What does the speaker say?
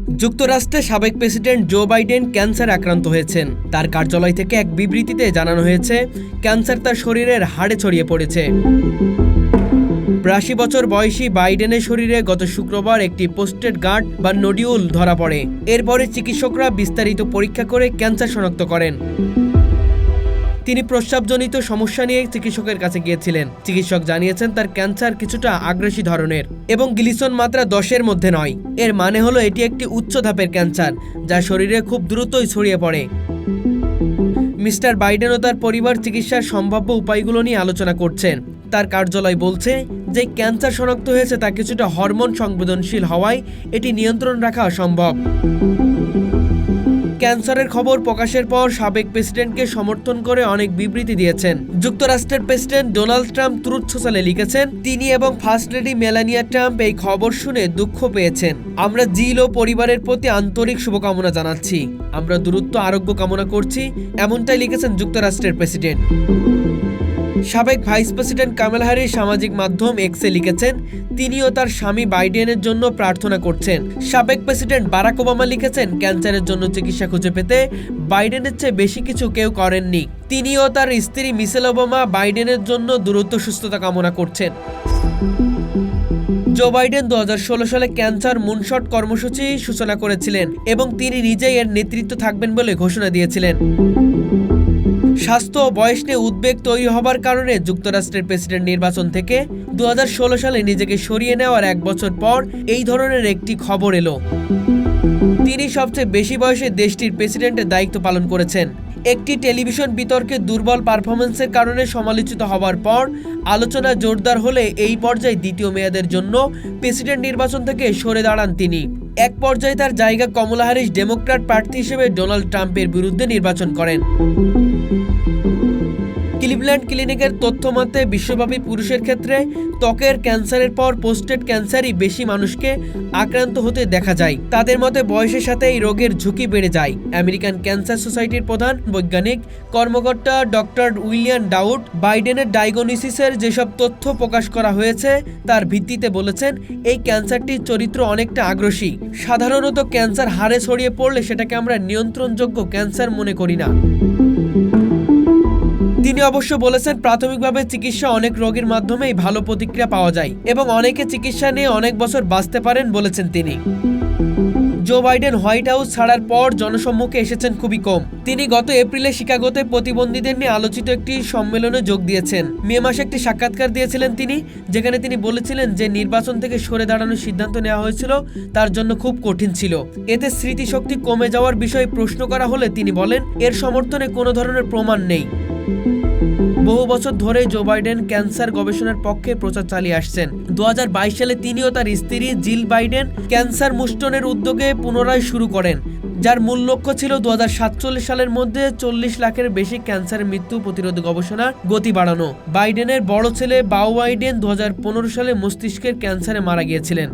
যুক্তরাষ্ট্রের সাবেক president Joe Biden ক্যান্সারে আক্রান্ত হয়েছেন। তার কার্যালয় থেকে এক বিবৃতিতে জানানো হয়েছে, ক্যান্সার তার শরীরের হাড়ে ছড়িয়ে পড়েছে। ৮২ বছর বয়সী বাইডেনের শরীরে গত শুক্রবার একটি পোস্টেড গার্ড বা নোডিউল ধরা পড়ে। এরপরে চিকিৎসকরা বিস্তারিত পরীক্ষা করে ক্যান্সার শনাক্ত করেন। তিনি প্রস্রাবজনিত সমস্যা নিয়ে চিকিৎসকের কাছে গিয়েছিলেন। চিকিৎসক জানিয়েছেন তার ক্যান্সার কিছুটা আগ্রাসী ধরনের এবং গ্লিসন মাত্রা 10-এর মধ্যে নয়। এর মানে হলো এটি একটি উচ্চ ধাপের ক্যান্সার, যা শরীরে খুব দ্রুতই ছড়িয়ে পড়ে। মিস্টার বাইডেন ও তার পরিবার চিকিৎসার সম্ভাব্য উপায়গুলো নিয়ে আলোচনা করছেন। তার কার্যালয় বলছে যে ক্যান্সার শনাক্ত হয়েছে তা কিছুটা হরমোন সংবেদনশীল হওয়ায় এটি নিয়ন্ত্রণ রাখা সম্ভব। ক্যান্সারের খবর প্রকাশের পর সাবেক প্রেসিডেন্টকে সমর্থন করে অনেক বিবৃতি দিয়েছেন। যুক্তরাষ্ট্রের প্রেসিডেন্ট ডোনাল্ড ট্রাম্প ট্রুথ সোশ্যালে লিখেছেন, তিনি এবং ফার্স্ট লেডি মেলানিয়া ট্রাম্প এই খবর শুনে দুঃখ পেয়েছেন। আমরা জিল ও পরিবারের প্রতি আন্তরিক শুভকামনা জানাচ্ছি। আমরা দ্রুত আরোগ্য কামনা করছি, এমনটাই লিখেছেন যুক্তরাষ্ট্রের প্রেসিডেন্ট। সাবেক ভাইস প্রেসিডেন্ট কামালা হ্যারিস সামাজিক মাধ্যম এক্সে লিখেছেন, তিনি ও তার স্বামী বাইডেনের জন্য প্রার্থনা করছেন। সাবেক প্রেসিডেন্ট বারাক ওবামা লিখেছেন, ক্যান্সারের জন্য চিকিৎসা খুঁজে পেতে বাইডেনের চেয়ে বেশি কিছু কেউ করেননি। তিনি ও তার স্ত্রী মিশেল ওবামা বাইডেনের জন্য দ্রুত সুস্থতা কামনা করছেন। জো বাইডেন 2016 সালে ক্যান্সার মুনশট কর্মসূচি সূচনা করেছিলেন এবং তিনি নিজেই এর নেতৃত্ব থাকবেন বলে ঘোষণা দিয়েছিলেন। স্বাস্থ্য ও বয়স নিয়ে উদ্বেগ তৈরি হবার কারণে যুক্তরাষ্ট্রের প্রেসিডেন্ট নির্বাচন থেকে 2016 সালে নিজেকে সরিয়ে নেওয়ার 1 বছর পর এই ধরনের একটি খবর এলো। তিনি সবচেয়ে বেশি বয়সে দেশটির প্রেসিডেন্টের দায়িত্ব পালন করেছেন। একটি টেলিভিশন বিতর্কে দুর্বল পারফরমেন্সের কারণে সমালোচিত হওয়ার পর আলোচনা জোরদার হলে এই পর্যায়ে দ্বিতীয় মেয়াদের জন্য প্রেসিডেন্ট নির্বাচন থেকে সরে দাঁড়ান তিনি। এক পর্যায়ে তার জায়গা কমলা হ্যারিস ডেমোক্র্যাট প্রার্থী হিসেবে ডোনাল্ড ট্রাম্পের বিরুদ্ধে নির্বাচন করেন। ক্লিভল্যান্ড ক্লিনিকের তথ্য মতে বিশ্বব্যাপী পুরুষের ক্ষেত্রে ত্বকের ক্যান্সারের পর পোস্টেড ক্যান্সারই বেশি মানুষকে আক্রান্ত হতে দেখা যায়। তাদের মতে বয়সের সাথে এই রোগের ঝুঁকি বেড়ে যায়। আমেরিকান ক্যান্সার সোসাইটির প্রধান বৈজ্ঞানিক কর্মকর্তা ডক্টর উইলিয়াম ডাউড বাইডেনের ডায়াগনোসিসের যেসব তথ্য প্রকাশ করা হয়েছে তার ভিত্তিতে বলেছেন, এই ক্যান্সারটির চরিত্র অনেকটা আগ্রাসী। সাধারণত ক্যান্সার হাড়ে ছড়িয়ে পড়লে সেটাকে আমরা নিয়ন্ত্রণযোগ্য ক্যান্সার মনে করি না। তিনি অবশ্য বলেছেন, প্রাথমিকভাবে চিকিৎসা অনেক রোগীর মাধ্যমেই ভালো প্রতিক্রিয়া পাওয়া যায় এবং অনেকে চিকিৎসা নিয়ে অনেক বছর বাঁচতে পারেন বলেছেন তিনি। জো বাইডেন হোয়াইট হাউস ছাড়ার পর জনসম্মুখে এসেছেন খুবই কম। তিনি গত এপ্রিলে শিকাগোতে প্রতিবন্ধীদের নিয়ে আলোচিত একটি সম্মেলনে যোগ দিয়েছেন। মে মাসে একটি সাক্ষাৎকার দিয়েছিলেন তিনি, যেখানে তিনি বলেছিলেন যে নির্বাচন থেকে সরে দাঁড়ানোর সিদ্ধান্ত নেওয়া হয়েছিল তার জন্য খুব কঠিন ছিল। এতে স্মৃতিশক্তি কমে যাওয়ার বিষয়ে প্রশ্ন করা হলে তিনি বলেন, এর সমর্থনে কোনো ধরনের প্রমাণ নেই। বহু বছর ধরে জো বাইডেন ক্যান্সার গবেষণার পক্ষে প্রচার চালিয়ে আসছেন। 2022 সালে তিনি ও তার স্ত্রী জিল বাইডেন ক্যান্সার মুষ্টনের উদ্যোগে পুনরায় শুরু করেন, যার মূল লক্ষ্য ছিল 2047 সালের মধ্যে 40 লাখের বেশি ক্যান্সারের মৃত্যু প্রতিরোধ গবেষণার গতি বাড়ানো। বাইডেনের বড় ছেলে বাও বাইডেন 2015 সালে মস্তিষ্কের ক্যান্সারে মারা গিয়েছিলেন।